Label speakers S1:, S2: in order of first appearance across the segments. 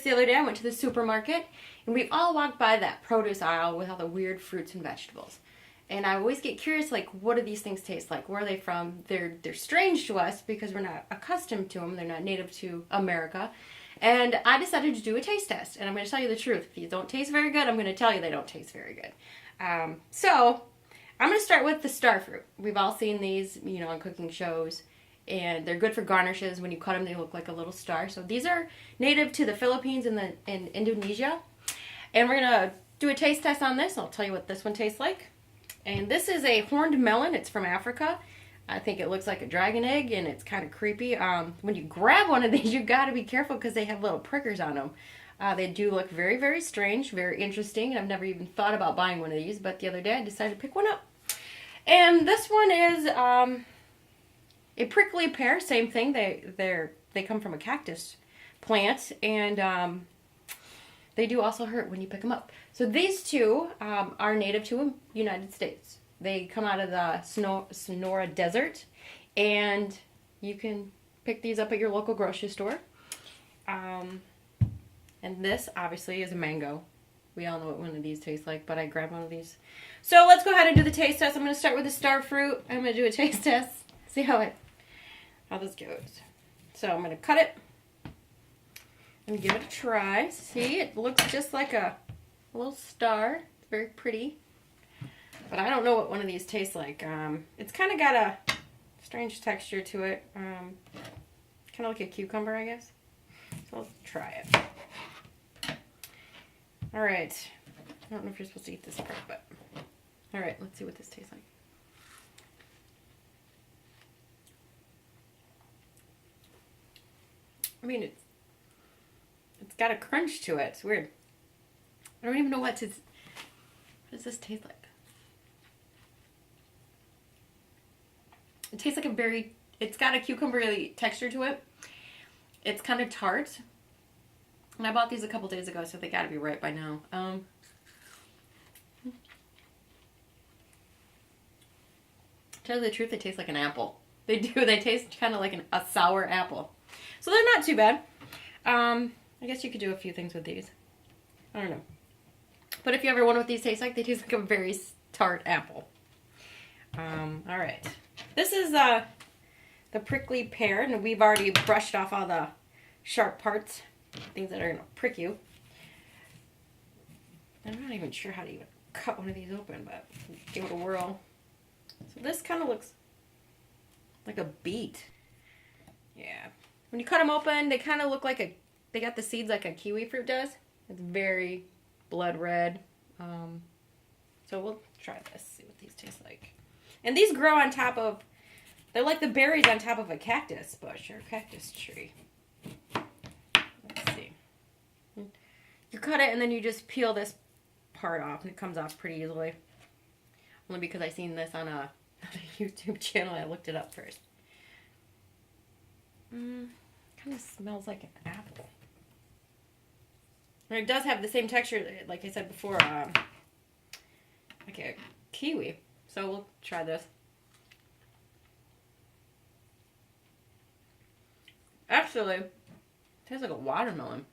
S1: the other day. I went to the supermarket, and we all walked by that produce aisle with all the weird fruits and vegetables. And I always get curious, like, what do these things taste like? Where are they from? They're strange to us because we're not accustomed to them. They're not native to America. And I decided to do a taste test. And I'm going to tell you the truth. If these don't taste very good, I'm going to tell you they don't taste very good. So I'm going to start with the star fruit. We've all seen these, you know, on cooking shows. And they're good for garnishes. When you cut them, they look like a little star. So these are native to the Philippines and Indonesia. And we're going to do a taste test on this. I'll tell you what this one tastes like. And this is a horned melon. It's from Africa. I think it looks like a dragon egg, and it's kind of creepy. When you grab one of these, you got to be careful because they have little prickers on them. They do look very, very strange, very interesting. And I've never even thought about buying one of these, but the other day I decided to pick one up. And this one is a prickly pear. Same thing. They come from a cactus plant, and they do also hurt when you pick them up. So these two are native to the United States. They come out of the Sonora Desert, and you can pick these up at your local grocery store. And this, obviously, is a mango. We all know what one of these tastes like, but I grabbed one of these. So let's go ahead and do the taste test. I'm going to start with the star fruit. I'm going to do a taste test, see how this goes. So I'm going to cut it and give it a try. See, it looks just like a little star. It's very pretty. But I don't know what one of these tastes like. It's kind of got a strange texture to it. Kind of like a cucumber, I guess. So let's try it. Alright. I don't know if you're supposed to eat this part, but... Alright, let's see what this tastes like. I mean, it's got a crunch to it. It's weird. I don't even know what does this taste like? It tastes like it's got a cucumber-y texture to it. It's kind of tart. And I bought these a couple days ago, so they gotta be right by now. To tell you the truth, they taste like an apple. They do. They taste kind of like a sour apple. So they're not too bad. I guess you could do a few things with these. I don't know. But if you ever wonder what these taste like, they taste like a very tart apple. Alright. This is the prickly pear, and we've already brushed off all the sharp parts, things that are going to prick you. I'm not even sure how to even cut one of these open, but give it a whirl. So this kind of looks like a beet. Yeah. When you cut them open, they kind of look like they got the seeds like a kiwi fruit does. It's very blood red. So we'll try this, see what these taste like. And these grow on top of, they're like the berries on top of a cactus bush or cactus tree. Let's see. You cut it and then you just peel this part off, and it comes off pretty easily. Only because I seen this on a YouTube channel. I looked it up first. Kind of smells like an apple. And it does have the same texture, like I said before, like a kiwi. So we'll try this. Actually, it tastes like a watermelon.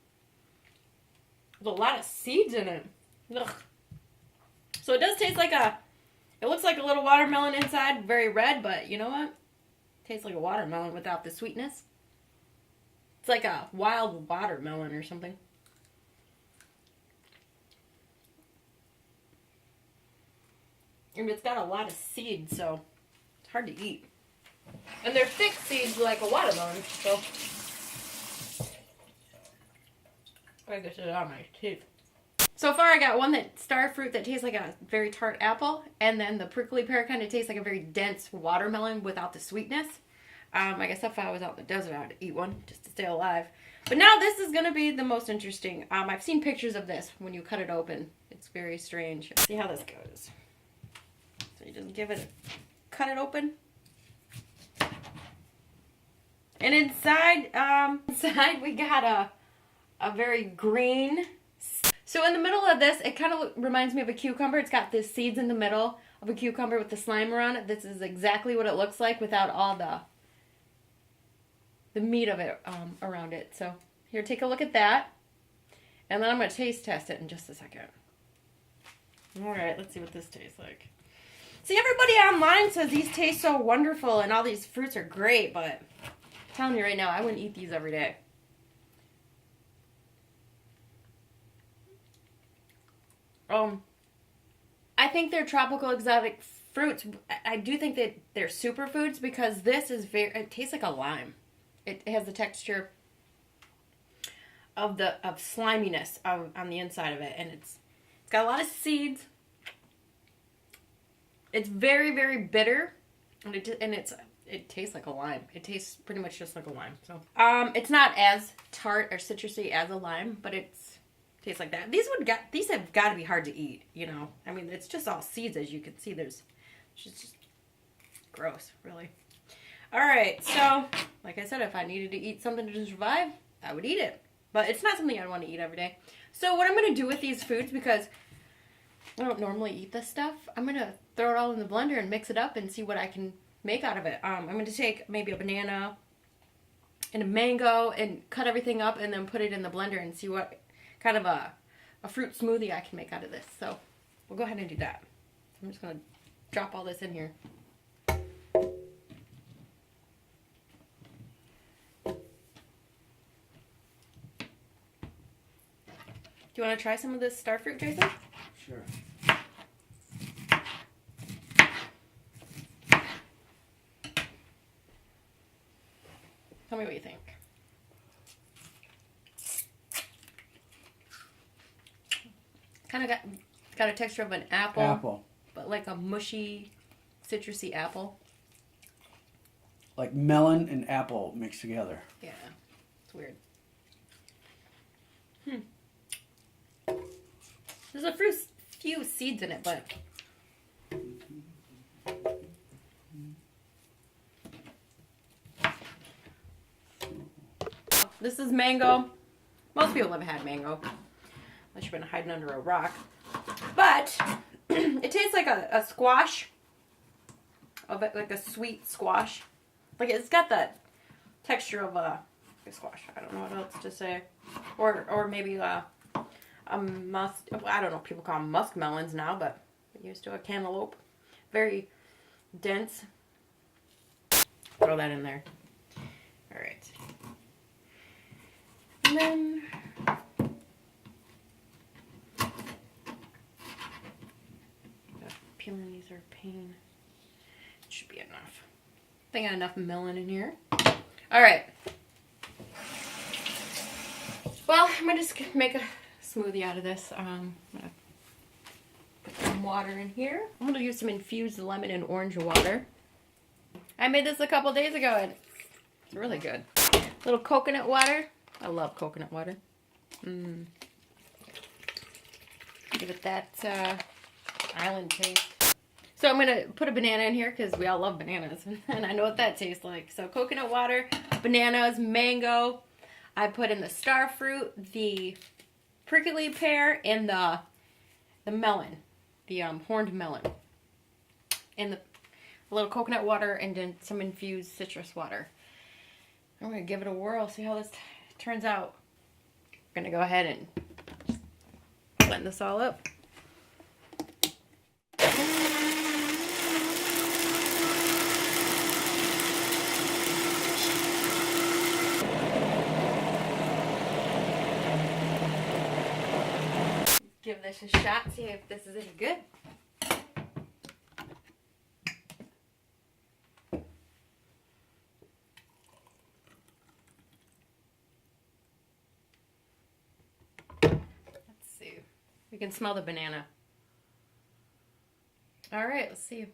S1: There's a lot of seeds in it. Ugh. So it does taste like it looks like a little watermelon inside, very red, but you know what? It tastes like a watermelon without the sweetness. It's like a wild watermelon or something. And it's got a lot of seeds, so it's hard to eat. And they're thick seeds like a watermelon, so I guess it's on my teeth. So far I got one star fruit that tastes like a very tart apple, and then the prickly pear kind of tastes like a very dense watermelon without the sweetness. I guess if I was out in the desert, I'd eat one just to stay alive. But now this is going to be the most interesting. I've seen pictures of this when you cut it open. It's very strange. Let's see how this goes. So you just cut it open. And inside we got a very green. So in the middle of this, it kind of reminds me of a cucumber. It's got the seeds in the middle of a cucumber with the slime around it. This is exactly what it looks like without all the meat of it around it. So here, take a look at that. And then I'm going to taste test it in just a second. Alright, let's see what this tastes like. See, everybody online says these taste so wonderful and all these fruits are great, but I'm telling you right now, I wouldn't eat these every day. I think they're tropical exotic fruits. I do think that they're superfoods because this is it tastes like a lime. It has the texture of sliminess on the inside of it, and it's got a lot of seeds. It's very, very bitter, and it tastes like a lime. It tastes pretty much just like a lime. So it's not as tart or citrusy as a lime, but it tastes like that. These have got to be hard to eat, you know. I mean, it's just all seeds, as you can see. It's just gross, really. All right, so like I said, if I needed to eat something to survive, I would eat it. But it's not something I'd want to eat every day. So what I'm going to do with these foods, because I don't normally eat this stuff, I'm going to throw it all in the blender and mix it up and see what I can make out of it. I'm going to take maybe a banana and a mango and cut everything up and then put it in the blender and see what kind of a fruit smoothie I can make out of this. So we'll go ahead and do that. I'm just going to drop all this in here. Do you want to try some of this star fruit, Jason?
S2: Sure.
S1: Tell me what you think. Kind of got a texture of an apple.
S2: Apple.
S1: But like a mushy, citrusy apple.
S2: Like melon and apple mixed together.
S1: Yeah. It's weird. There's a few seeds in it, but this is mango. Most people have had mango, unless you've been hiding under a rock. But it tastes like a squash, like a sweet squash. Like it's got that texture of a squash. I don't know what else to say, or maybe a I don't know if people call them musk melons now, but it used to a cantaloupe. Very dense. Throw that in there. Alright. And then peeling these are a pain. It should be enough. I think I got enough melon in here. Alright. Well, I'm going to just make a smoothie out of this. I'm going to put some water in here. I'm going to use some infused lemon and orange water. I made this a couple days ago and it's really good. A little coconut water. I love coconut water. Give it that island taste. So I'm going to put a banana in here because we all love bananas and I know what that tastes like. So coconut water, bananas, mango. I put in the star fruit, the prickly pear, and the melon, the horned melon, and a little coconut water, and then some infused citrus water. I'm going to give it a whirl, see how this turns out. I'm going to go ahead and blend this all up. Give this a shot, see if this is any good. Let's see. We can smell the banana. All right, let's see.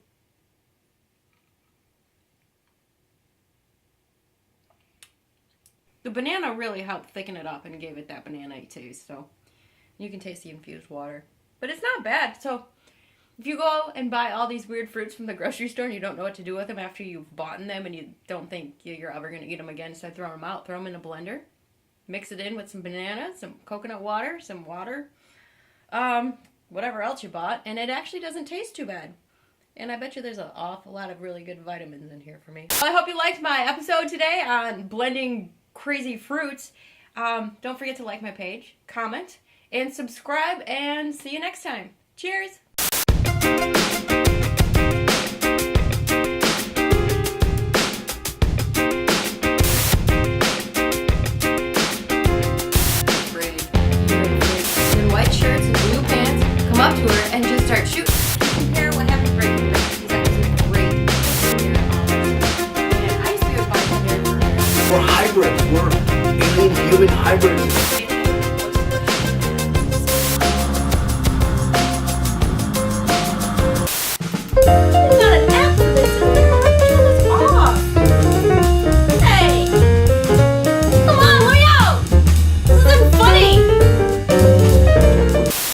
S1: The banana really helped thicken it up and gave it that banana-y taste, so you can taste the infused water. But it's not bad. So if you go and buy all these weird fruits from the grocery store and you don't know what to do with them after you've bought them and you don't think you're ever going to eat them again, so throw them out. Throw them in a blender. Mix it in with some bananas, some coconut water, some water, whatever else you bought. And it actually doesn't taste too bad. And I bet you there's an awful lot of really good vitamins in here for me. Well, I hope you liked my episode today on blending crazy fruits. Don't forget to like my page, comment, and subscribe, and see you next time. Cheers!